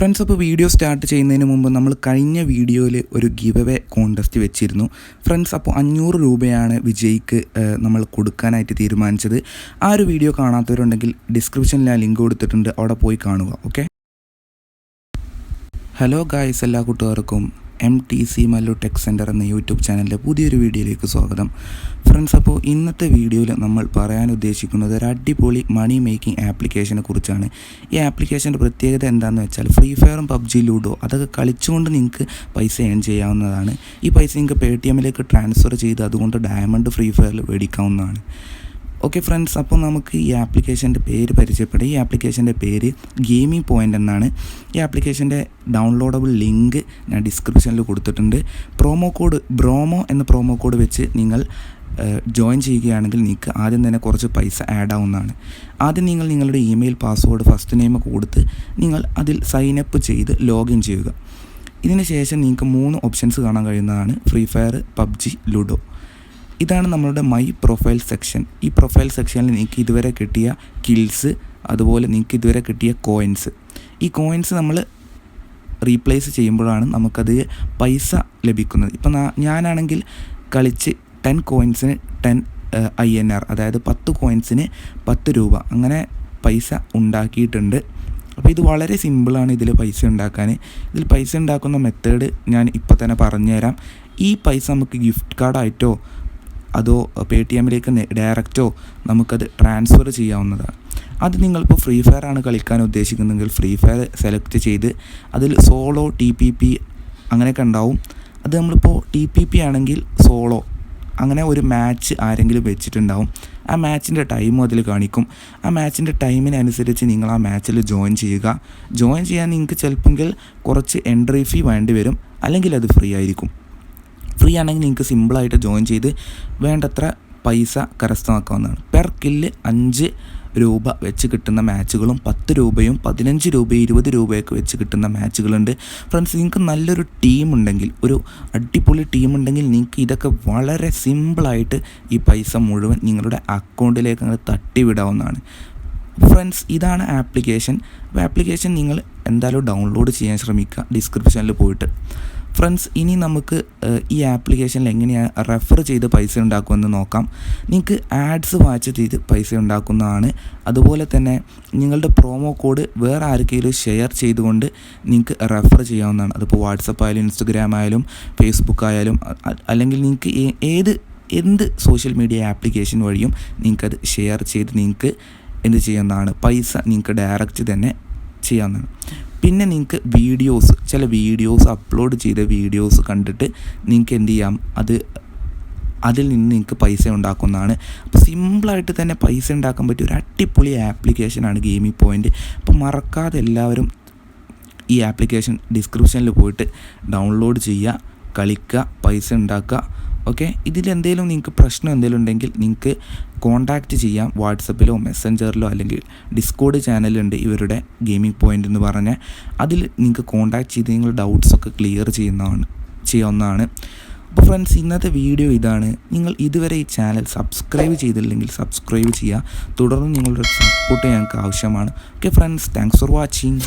Friends, അപ്പോൾ video start ചെയ്യുന്നതിന് മുമ്പ് നമ്മൾ കഴിഞ്ഞ വീഡിയോയിൽ ഒരു ഗിവ് അവേ കോൺടെസ്റ്റ് വെച്ചിരുന്നു ഫ്രണ്ട്സ്. അപ്പോൾ 500 രൂപയാണ് വിജയിക്ക് നമ്മൾ കൊടുക്കാനായിട്ട് തീരുമാനിച്ചത്. ആ ഒരു വീഡിയോ കാണാത്തവരുണ്ടെങ്കിൽ ഡിസ്ക്രിപ്ഷനിൽ ആ ലിങ്ക് കൊടുത്തിട്ടുണ്ട്, അവിടെ പോയി കാണുക. ഓക്കെ, ഹലോ ഗായ്സ്, എല്ലാ കൂട്ടുകാർക്കും MTC മല്ലു ടെക് സെൻറ്റർ എന്ന യൂട്യൂബ് ചാനലിലെ പുതിയൊരു വീഡിയോയിലേക്ക് സ്വാഗതം. ഫ്രണ്ട്സ്, അപ്പോൾ ഇന്നത്തെ വീഡിയോയിൽ നമ്മൾ പറയാൻ ഉദ്ദേശിക്കുന്നത് ഒരു അടിപൊളി മണി മേക്കിംഗ് ആപ്ലിക്കേഷനെ കുറിച്ചാണ്. ഈ ആപ്ലിക്കേഷൻ്റെ പ്രത്യേകത എന്താണെന്ന് വെച്ചാൽ ഫ്രീ ഫയറും പബ്ജി ലൂഡോ അതൊക്കെ കളിച്ചുകൊണ്ട് നിങ്ങൾക്ക് പൈസ ഏൺ ചെയ്യാവുന്നതാണ്. ഈ പൈസ നിങ്ങൾക്ക് പേടിഎമ്മിലേക്ക് ട്രാൻസ്ഫർ ചെയ്ത് അതുകൊണ്ട് ഡയമണ്ട് ഫ്രീ ഫയറിൽ മേടിക്കാവുന്നതാണ്. ഓക്കെ ഫ്രണ്ട്സ്, അപ്പോൾ നമുക്ക് ഈ ആപ്ലിക്കേഷൻ്റെ പേര് പരിചയപ്പെടാം. ഈ ആപ്ലിക്കേഷൻ്റെ പേര് ഗെയിമിംഗ് പോയിൻ്റ് എന്നാണ്. ഈ ആപ്ലിക്കേഷൻ്റെ ഡൗൺലോഡബിൾ ലിങ്ക് ഞാൻ ഡിസ്ക്രിപ്ഷനിൽ കൊടുത്തിട്ടുണ്ട്. പ്രോമോ കോഡ് ബ്രോമോ എന്ന പ്രോമോ കോഡ് വെച്ച് നിങ്ങൾ ജോയിൻ ചെയ്യുകയാണെങ്കിൽ നിങ്ങൾക്ക് ആദ്യം തന്നെ കുറച്ച് പൈസ ആഡ് ആവുന്നതാണ്. ആദ്യം നിങ്ങൾ നിങ്ങളുടെ ഇമെയിൽ പാസ്വേഡ് ഫസ്റ്റ് നെയിം കൊടുത്ത് നിങ്ങൾ അതിൽ സൈനപ്പ് ചെയ്ത് ലോഗിൻ ചെയ്യുക. ഇതിന് ശേഷം നിങ്ങൾക്ക് 3 ഓപ്ഷൻസ് കാണാൻ കഴിയുന്നതാണ്: ഫ്രീ ഫയർ, പബ്ജി, ലൂഡോ. ഇതാണ് നമ്മളുടെ മൈ പ്രൊഫൈൽ സെക്ഷൻ. ഈ പ്രൊഫൈൽ സെക്ഷനിൽ നിങ്ങൾക്ക് ഇതുവരെ കിട്ടിയ കിൽസ്, അതുപോലെ നിങ്ങൾക്ക് ഇതുവരെ കിട്ടിയ കോയിൻസ്, ഈ കോയിൻസ് നമ്മൾ റീപ്ലേസ് ചെയ്യുമ്പോഴാണ് നമുക്കത് പൈസ ലഭിക്കുന്നത്. ഇപ്പം ഞാനാണെങ്കിൽ കളിച്ച് 10 കോയിൻസിന് 10 INR, അതായത് 10 കോയിൻസിന് 10 രൂപ അങ്ങനെ പൈസ ഉണ്ടാക്കിയിട്ടുണ്ട്. അപ്പോൾ ഇത് വളരെ സിമ്പിളാണ് ഇതിൽ പൈസ ഉണ്ടാക്കാൻ. ഇതിൽ പൈസ ഉണ്ടാക്കുന്ന മെത്തേഡ് ഞാൻ ഇപ്പോൾ തന്നെ പറഞ്ഞുതരാം. ഈ പൈസ നമുക്ക് ഗിഫ്റ്റ് കാർഡായിട്ടോ അതോ പേടിഎമ്മിലേക്ക് ഡയറക്റ്റോ നമുക്കത് ട്രാൻസ്ഫർ ചെയ്യാവുന്നതാണ്. അത് നിങ്ങളിപ്പോൾ ഫ്രീ ഫയർ ആണ് കളിക്കാൻ ഉദ്ദേശിക്കുന്നെങ്കിൽ ഫ്രീ ഫയർ സെലക്ട് ചെയ്ത് അതിൽ സോളോ, TPP അങ്ങനെയൊക്കെ ഉണ്ടാവും. അത് നമ്മളിപ്പോൾ TPP ആണെങ്കിൽ സോളോ അങ്ങനെ ഒരു മാച്ച് ആരെങ്കിലും വെച്ചിട്ടുണ്ടാവും. ആ മാച്ചിൻ്റെ ടൈമും അതിൽ കാണിക്കും. ആ മാച്ചിൻ്റെ ടൈമിനനുസരിച്ച് നിങ്ങൾ ആ മാച്ചിൽ ജോയിൻ ചെയ്യുക. ജോയിൻ ചെയ്യാൻ നിങ്ങൾക്ക് ചിലപ്പോൾ കുറച്ച് എൻട്രി ഫീ വേണ്ടി വരും, അല്ലെങ്കിൽ അത് ഫ്രീ ആയിരിക്കും. ഫ്രീ ആണെങ്കിൽ നിങ്ങൾക്ക് സിമ്പിളായിട്ട് ജോയിൻ ചെയ്ത് വേണ്ടത്ര പൈസ കരസ്ഥമാക്കാവുന്നതാണ്. പെർ കില്ല് 5 രൂപ വെച്ച് കിട്ടുന്ന മാച്ചുകളും 10 രൂപയും 15 രൂപയും 20 രൂപയൊക്കെ വെച്ച് കിട്ടുന്ന മാച്ചുകളുണ്ട്. ഫ്രണ്ട്സ്, നിങ്ങൾക്ക് നല്ലൊരു ടീമുണ്ടെങ്കിൽ, ഒരു അടിപൊളി ടീമുണ്ടെങ്കിൽ നിങ്ങൾക്ക് ഇതൊക്കെ വളരെ സിമ്പിളായിട്ട് ഈ പൈസ മുഴുവൻ നിങ്ങളുടെ അക്കൗണ്ടിലേക്ക് അങ്ങനെ തട്ടിവിടാവുന്നതാണ്. ഫ്രണ്ട്സ്, ഇതാണ് ആപ്ലിക്കേഷൻ. അപ്പോൾ ആപ്ലിക്കേഷൻ നിങ്ങൾ എന്തായാലും ഡൗൺലോഡ് ചെയ്യാൻ ശ്രമിക്കുക ഡിസ്ക്രിപ്ഷനിൽ പോയിട്ട്. ഫ്രണ്ട്സ്, ഇനി നമുക്ക് ഈ ആപ്ലിക്കേഷനിൽ എങ്ങനെയാണ് റെഫർ ചെയ്ത് പൈസ ഉണ്ടാക്കുമെന്ന് നോക്കാം. നിങ്ങൾക്ക് ആഡ്സ് വാച്ച് ചെയ്ത് പൈസ ഉണ്ടാക്കുന്നതാണ്. അതുപോലെ തന്നെ നിങ്ങളുടെ പ്രോമോ കോഡ് വേറെ ആർക്കെങ്കിലും ഷെയർ ചെയ്തുകൊണ്ട് നിങ്ങൾക്ക് റെഫർ ചെയ്യാവുന്നതാണ്. അതിപ്പോൾ വാട്സപ്പ് ആയാലും ഇൻസ്റ്റഗ്രാം ആയാലും ഫേസ്ബുക്ക് ആയാലും, അല്ലെങ്കിൽ നിങ്ങൾക്ക് എന്ത് സോഷ്യൽ മീഡിയ ആപ്ലിക്കേഷൻ വഴിയും നിങ്ങൾക്കത് ഷെയർ ചെയ്ത് നിങ്ങൾക്ക് എന്ത് ചെയ്യുന്നതാണ്, പൈസ നിങ്ങൾക്ക് ഡയറക്റ്റ് തന്നെ ചെയ്യാവുന്നതാണ്. പിന്നെ നിങ്ങൾക്ക് ചില വീഡിയോസ് അപ്ലോഡ് ചെയ്ത വീഡിയോസ് കണ്ടിട്ട് നിങ്ങൾക്ക് എന്ത് ചെയ്യാം, അതിൽ നിന്ന് നിങ്ങൾക്ക് പൈസ ഉണ്ടാക്കുന്നതാണ്. അപ്പോൾ സിമ്പിളായിട്ട് തന്നെ പൈസ ഉണ്ടാക്കാൻ പറ്റിയ ഒരു അടിപൊളി ആപ്ലിക്കേഷനാണ് ഗെയിമിംഗ് പോയിൻ്റ്. അപ്പോൾ മറക്കാതെ എല്ലാവരും ഈ ആപ്ലിക്കേഷൻ ഡിസ്ക്രിപ്ഷനിൽ പോയിട്ട് ഡൗൺലോഡ് ചെയ്യുക, കളിക്കുക, പൈസ ഉണ്ടാക്കുക. ഓക്കെ, ഇതിലെന്തെങ്കിലും നിങ്ങൾക്ക് പ്രശ്നം എന്തെങ്കിലും ഉണ്ടെങ്കിൽ നിങ്ങൾക്ക് കോൺടാക്റ്റ് ചെയ്യാം. വാട്സപ്പിലോ മെസ്സഞ്ചറിലോ അല്ലെങ്കിൽ ഡിസ്കോഡ് ചാനലുണ്ട് ഇവരുടെ ഗെയിമിംഗ് പോയിൻ്റ് എന്ന് പറഞ്ഞാൽ. അതിൽ നിങ്ങൾക്ക് കോൺടാക്റ്റ് ചെയ്ത് നിങ്ങളുടെ ഡൗട്ട്സൊക്കെ ക്ലിയർ ചെയ്യാവുന്നതാണ്. അപ്പോൾ ഫ്രണ്ട്സ്, ഇന്നത്തെ വീഡിയോ ഇതാണ്. നിങ്ങൾ ഇതുവരെ ഈ ചാനൽ സബ്സ്ക്രൈബ് ചെയ്തില്ലെങ്കിൽ സബ്സ്ക്രൈബ് ചെയ്യുക. തുടർന്ന് നിങ്ങളുടെ സപ്പോർട്ട് ഞങ്ങൾക്ക് ആവശ്യമാണ്. Okay friends, thanks for watching.